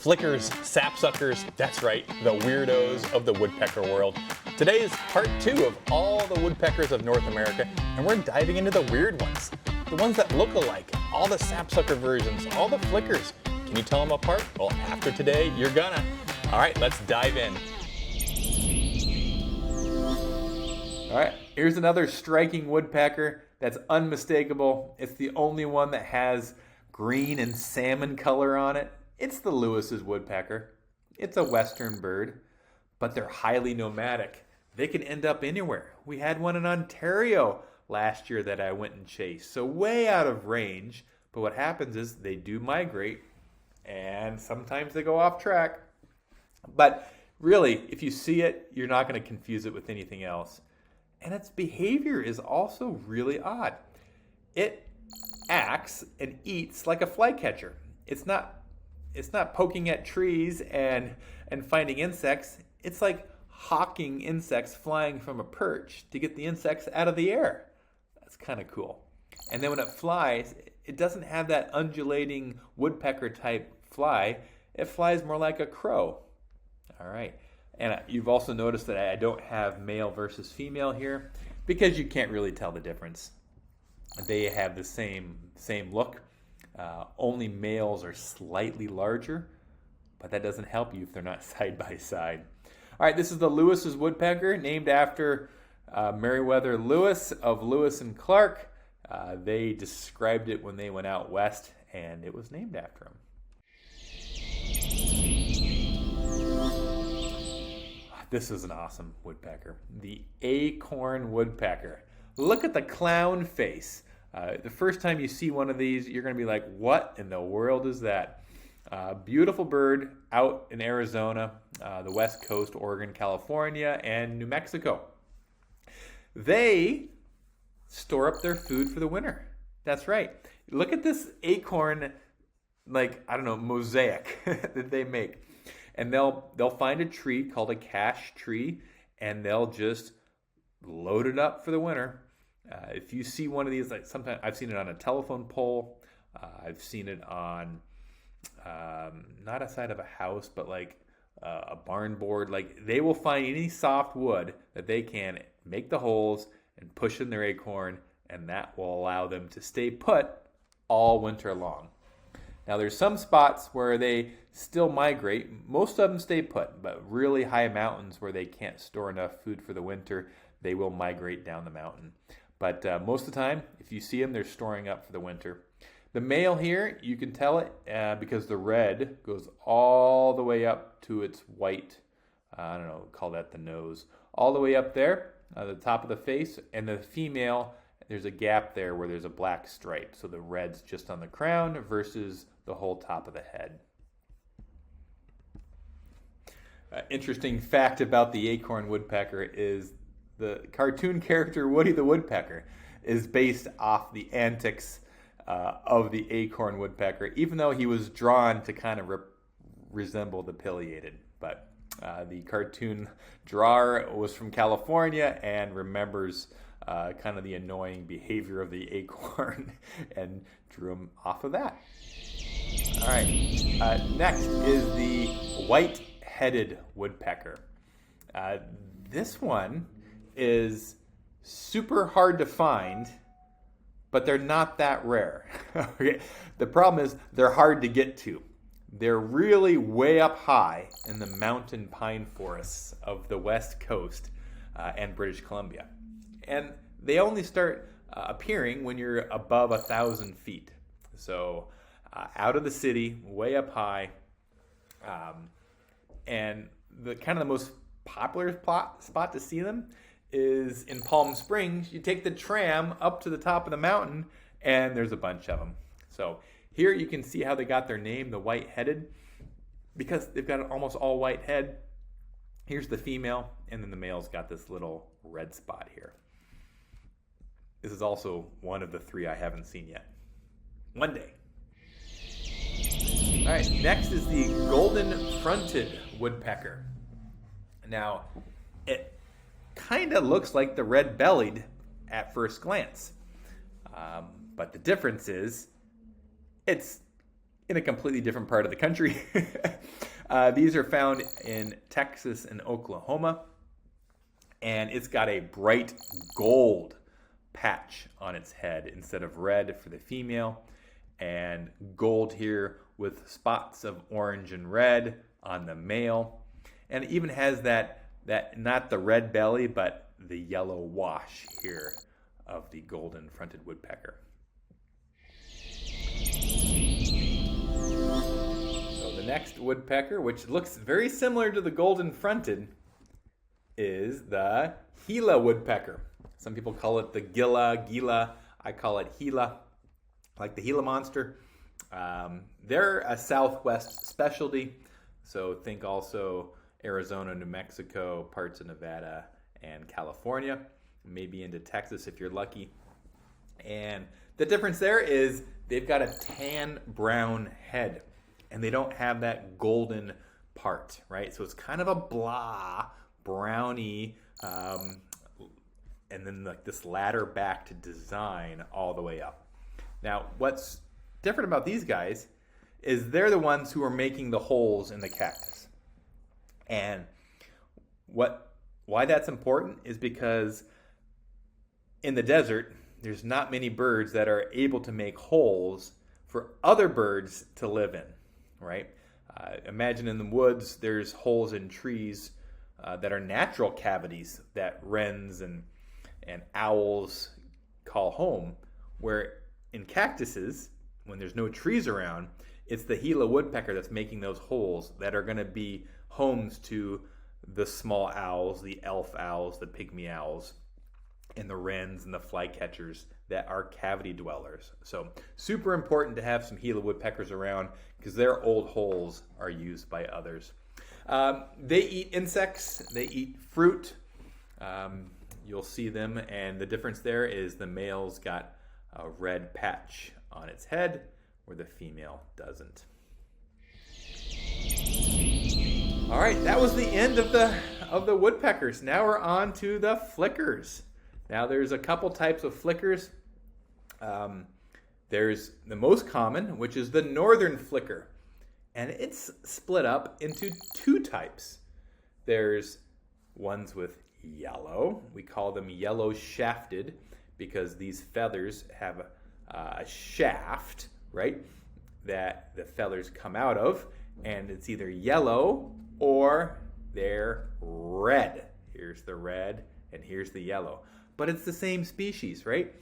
Flickers, sapsuckers, that's right, the weirdos of the woodpecker world. Today is part 2 of all the woodpeckers of North America, and we're diving into the weird ones. The ones that look alike, all the sapsucker versions, all the flickers. Can you tell them apart? Well, after today, you're gonna. All right, let's dive in. All right, here's another striking woodpecker that's unmistakable. It's the only one that has green and salmon color on it. It's the Lewis's woodpecker. It's a western bird, but they're highly nomadic. They can end up anywhere. We had one in Ontario last year that I went and chased, so way out of range. But what happens is they do migrate, and sometimes they go off track. But really, if you see it, you're not going to confuse it with anything else. And its behavior is also really odd. It acts and eats like a flycatcher. It's not poking at trees and finding insects. It's like hawking insects flying from a perch to get the insects out of the air. That's kind of cool. And then when it flies, it doesn't have that undulating woodpecker type fly. It flies more like a crow. All right. And you've also noticed that I don't have male versus female here because you can't really tell the difference. They have the same look. Only males are slightly larger, but that doesn't help you if they're not side by side. All right, this is the Lewis's woodpecker, named after Meriwether Lewis of Lewis and Clark. They described it when they went out west, and it was named after him. This is an awesome woodpecker, the Acorn Woodpecker. Look at the clown face. The first time you see one of these, you're going to be like, what in the world is that? Beautiful bird out in Arizona, the West Coast, Oregon, California, and New Mexico. They store up their food for the winter. That's right. Look at this acorn, mosaic that they make. And they'll find a tree called a cache tree, and they'll just load it up for the winter. If you see one of these, like sometimes I've seen it on a telephone pole. I've seen it on not a side of a house, but like a barn board. Like they will find any soft wood that they can, make the holes and push in their acorn, and that will allow them to stay put all winter long. Now there's some spots where they still migrate. Most of them stay put, but really high mountains where they can't store enough food for the winter, they will migrate down the mountain. But most of the time, if you see them, they're storing up for the winter. The male here, you can tell it because the red goes all the way up to its white, call that the nose, all the way up there, the top of the face. And the female, there's a gap there where there's a black stripe. So the red's just on the crown versus the whole top of the head. Interesting fact about the acorn woodpecker is the cartoon character Woody the Woodpecker is based off the antics of the acorn woodpecker, even though he was drawn to kind of resemble the pileated. But the cartoon drawer was from California and remembers kind of the annoying behavior of the acorn and drew him off of that. All right, next is the white-headed woodpecker. This one is super hard to find, but they're not that rare. Okay. The problem is they're hard to get to. They're really way up high in the mountain pine forests of the West Coast and British Columbia. And they only start appearing when you're above 1,000 feet. So out of the city, way up high. And the most popular spot to see them is in Palm Springs. You take the tram up to the top of the mountain, and there's a bunch of them. So here you can see how they got their name, the white-headed, because they've got an almost all white head. Here's the female, and then the male's got this little red spot here. This is also one of the 3 I haven't seen yet. One day. All right, next is the golden-fronted woodpecker. Now, it kind of looks like the red-bellied at first glance. But the difference is it's in a completely different part of the country. These are found in Texas and Oklahoma, and it's got a bright gold patch on its head instead of red for the female, and gold here with spots of orange and red on the male. And it even has that not the red belly, but the yellow wash here of the golden fronted woodpecker. So the next woodpecker, which looks very similar to the golden fronted, is the Gila woodpecker. Some people call it the Gila. I call it Gila, like the Gila monster. They're a Southwest specialty, so think also Arizona, New Mexico, parts of Nevada, and California, maybe into Texas if you're lucky. And the difference there is they've got a tan brown head, and they don't have that golden part, right? So it's kind of a blah, browny, and then like this ladder backed design all the way up. Now, what's different about these guys is they're the ones who are making the holes in the cactus. And why that's important is because in the desert, there's not many birds that are able to make holes for other birds to live in, right? Imagine in the woods, there's holes in trees that are natural cavities that wrens and owls call home, where in cactuses, when there's no trees around, it's the Gila woodpecker that's making those holes that are going to be homes to the small owls, the elf owls, the pygmy owls, and the wrens and the flycatchers that are cavity dwellers. So super important to have some Gila woodpeckers around because their old holes are used by others. They eat insects, they eat fruit. You'll see them, and the difference there is the male's got a red patch on its head where the female doesn't. All right, that was the end of the woodpeckers. Now we're on to the flickers. Now there's a couple types of flickers. There's the most common, which is the northern flicker, and it's split up into two types. There's ones with yellow. We call them yellow shafted because these feathers have a shaft, right, that the feathers come out of, and it's either yellow or they're red. Here's the red and here's the yellow. But it's the same species, right?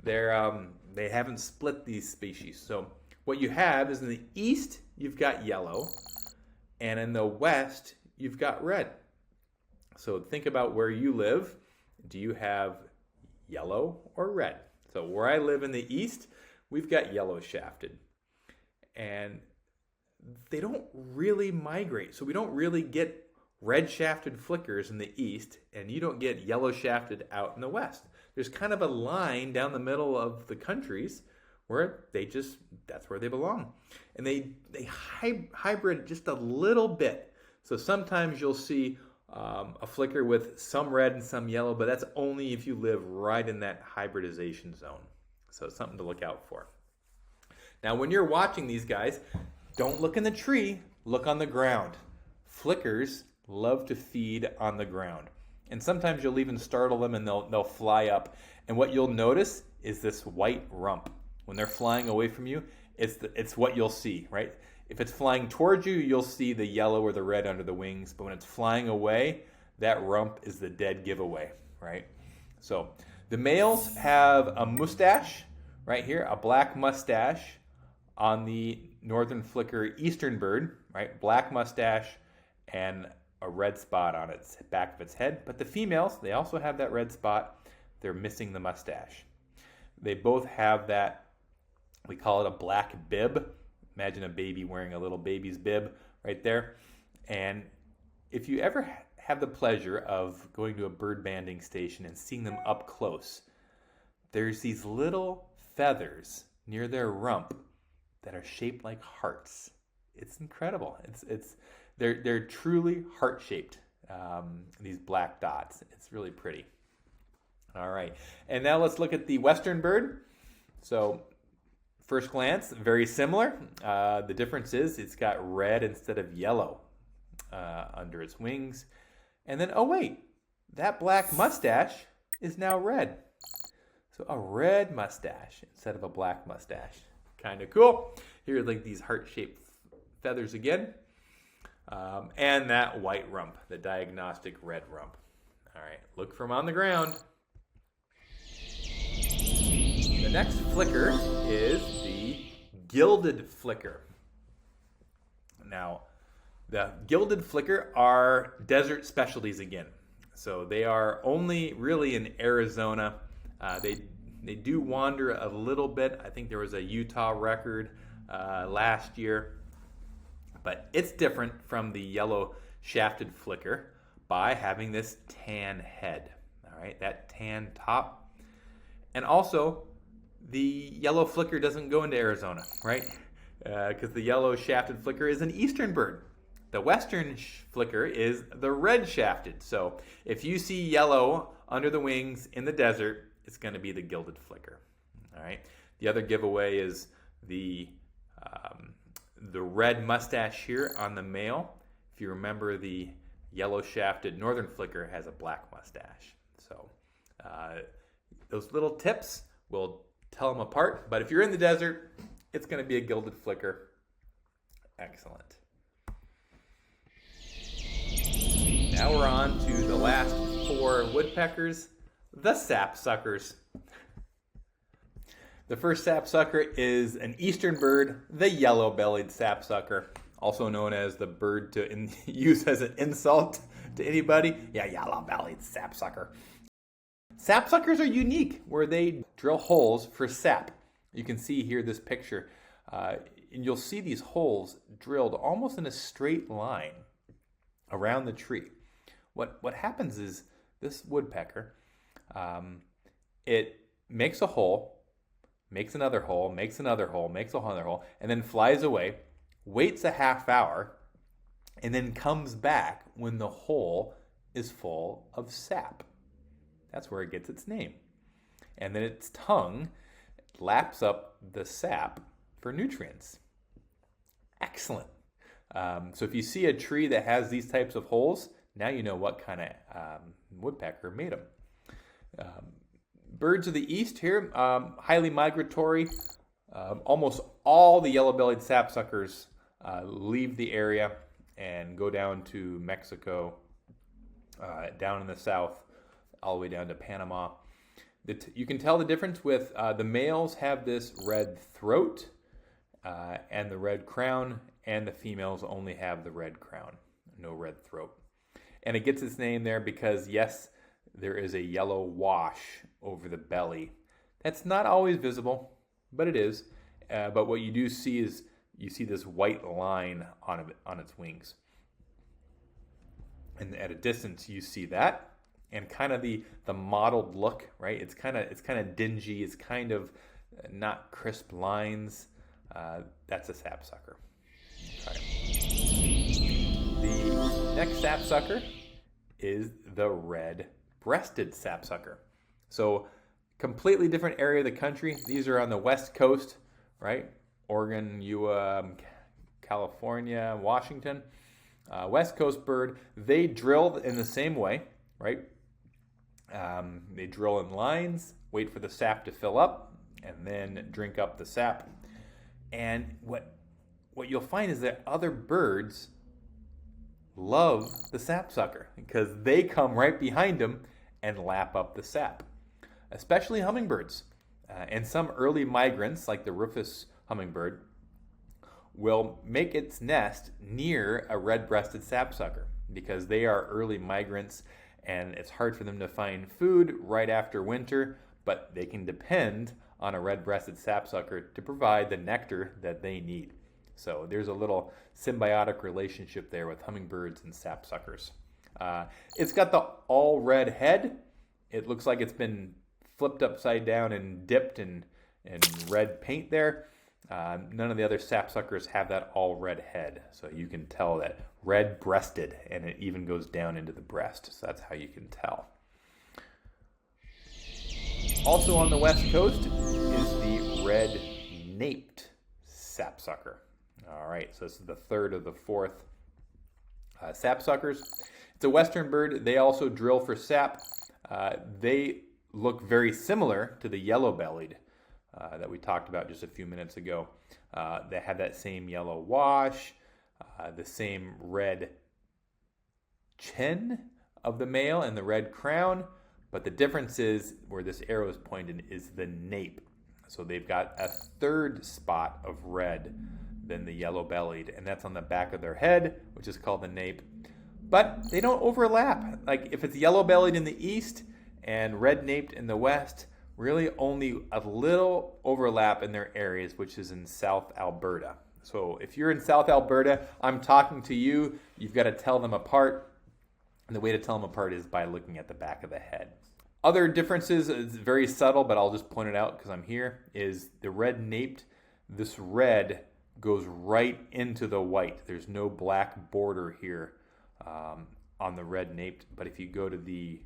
They haven't split these species. So what you have is in the east, you've got yellow, and in the west, you've got red. So think about where you live. Do you have yellow or red? So where I live in the east, we've got yellow shafted. And they don't really migrate. So we don't really get red shafted flickers in the east, and you don't get yellow shafted out in the west. There's kind of a line down the middle of the countries where that's where they belong. And they hybrid just a little bit. So sometimes you'll see a flicker with some red and some yellow, but that's only if you live right in that hybridization zone. So it's something to look out for. Now, when you're watching these guys, don't look in the tree, look on the ground. Flickers love to feed on the ground. And sometimes you'll even startle them and they'll fly up. And what you'll notice is this white rump. When they're flying away from you, it's what you'll see, right? If it's flying towards you, you'll see the yellow or the red under the wings. But when it's flying away, that rump is the dead giveaway, right? So the males have a mustache right here, a black mustache on the northern flicker eastern bird, right? Black mustache and a red spot on its back of its head. But the females, they also have that red spot. They're missing the mustache. They both have that, we call it a black bib. Imagine a baby wearing a little baby's bib right there. And if you ever have the pleasure of going to a bird banding station and seeing them up close, there's these little feathers near their rump that are shaped like hearts. It's incredible. They're truly heart-shaped, these black dots. It's really pretty. All right, and now let's look at the western bird. So First glance, very similar. The difference is it's got red instead of yellow under its wings. And then, oh wait, that black mustache is now red. So a red mustache instead of a black mustache. Kind of cool. Here are like these heart-shaped feathers again. And that white rump, the diagnostic red rump. All right, look from on the ground. The next flicker is the Gilded Flicker. Now, the Gilded Flicker are desert specialties again. So they are only really in Arizona. They do wander a little bit. I think there was a Utah record last year. But it's different from the yellow shafted flicker by having this tan head. All right, that tan top. And also, the yellow flicker doesn't go into Arizona, right? Because the yellow shafted flicker is an eastern bird. The western flicker is the red shafted. So if you see yellow under the wings in the desert, it's going to be the gilded flicker. All right. The other giveaway is the red mustache here on the male. If you remember, the yellow shafted northern flicker has a black mustache. So those little tips will tell them apart. But if you're in the desert, it's going to be a gilded flicker. Excellent. Now we're on to the last 4 woodpeckers, the sapsuckers. The first sapsucker is an eastern bird, the Yellow-Bellied Sapsucker, also known as the bird to use as an insult to anybody. Yeah, Yellow-Bellied Sapsucker. Sapsuckers are unique where they drill holes for sap. You can see here this picture, and you'll see these holes drilled almost in a straight line around the tree. What happens is this woodpecker, it makes a hole, makes another hole, makes another hole, makes another hole, and then flies away, waits a half hour, and then comes back when the hole is full of sap. That's where it gets its name. And then its tongue laps up the sap for nutrients. Excellent. So if you see a tree that has these types of holes, now you know what kind of woodpecker made them. Birds of the east here, highly migratory. Almost all the yellow-bellied sapsuckers leave the area and go down to Mexico, down in the south, all the way down to Panama. You can tell the difference with the males have this red throat and the red crown, and the females only have the red crown, no red throat. And it gets its name there because, yes, there is a yellow wash over the belly. That's not always visible, but it is. But what you do see is you see this white line on its wings. And at a distance, you see that. And kind of the mottled look, right? It's kind of dingy. It's kind of not crisp lines. That's a sapsucker. Okay. The next sapsucker is the Red-Breasted Sapsucker. So completely different area of the country. These are on the west coast, right? Oregon, California, Washington. West coast bird. They drill in the same way, right? They drill in lines, wait for the sap to fill up, and then drink up the sap. And what you'll find is that other birds love the sapsucker because they come right behind them and lap up the sap, especially hummingbirds. And some early migrants, like the rufous hummingbird, will make its nest near a red-breasted sapsucker because they are early migrants and it's hard for them to find food right after winter, but they can depend on a red-breasted sapsucker to provide the nectar that they need. So there's a little symbiotic relationship there with hummingbirds and sapsuckers. It's got the all red head. It looks like it's been flipped upside down and dipped in red paint there. None of the other sapsuckers have that all red head. So you can tell that red-breasted, and it even goes down into the breast. So that's how you can tell. Also on the west coast is the red Red-Naped Sapsucker. All right, so this is the third of the fourth sapsuckers. It's a western bird. They also drill for sap. They look very similar to the yellow-bellied that we talked about just a few minutes ago. They have that same yellow wash, the same red chin of the male and the red crown, but the difference is where this arrow is pointed is the nape. So they've got a third spot of red than the yellow-bellied, and that's on the back of their head, which is called the nape. But they don't overlap. Like if it's yellow-bellied in the east and red-naped in the west, really only a little overlap in their areas, which is in South Alberta. So if you're in South Alberta, I'm talking to you, you've got to tell them apart. And the way to tell them apart is by looking at the back of the head. Other differences, it's very subtle, but I'll just point it out because I'm here, is the red-naped. This red goes right into the white. There's no black border here on the red-naped, but if you go to the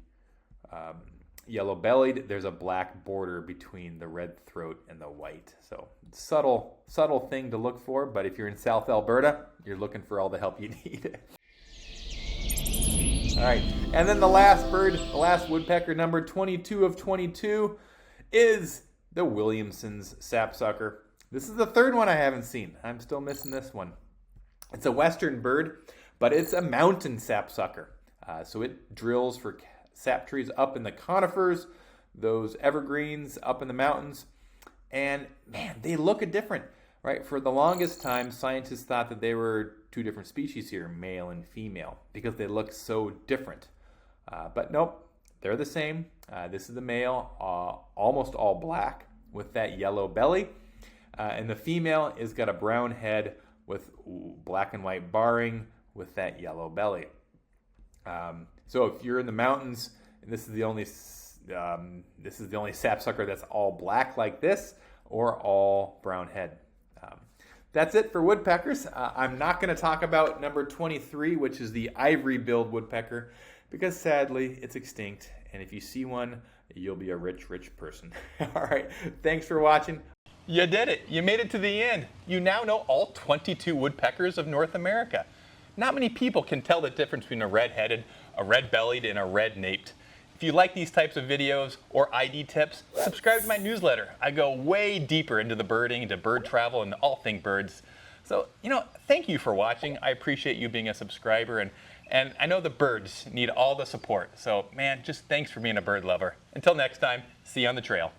yellow-bellied, there's a black border between the red throat and the white. So subtle thing to look for, but if you're in South Alberta, you're looking for all the help you need. All right, and then the last bird, the last woodpecker, number 22 of 22, is the Williamson's sapsucker. This is the third one I haven't seen. I'm still missing this one. It's a western bird, but it's a mountain sapsucker. So it drills for sap trees up in the conifers, those evergreens up in the mountains. And man, they look different, right? For the longest time, scientists thought that they were two different species here, male and female, because they look so different. But nope, they're the same. This is the male, almost all black with that yellow belly. And the female has got a brown head with black and white barring with that yellow belly. So if you're in the mountains, and this is the only sapsucker that's all black like this, or all brown head. That's it for woodpeckers. I'm not going to talk about number 23, which is the ivory-billed woodpecker, because sadly it's extinct. And if you see one, you'll be a rich person. All right, thanks for watching. You did it. You made it to the end. You now know all 22 woodpeckers of North America. Not many people can tell the difference between a red-headed, a red-bellied, and a red-naped. If you like these types of videos or ID tips, subscribe to my newsletter. I go way deeper into the birding, into bird travel, and all things birds. So, thank you for watching. I appreciate you being a subscriber, and I know the birds need all the support. So, man, just thanks for being a bird lover. Until next time, see you on the trail.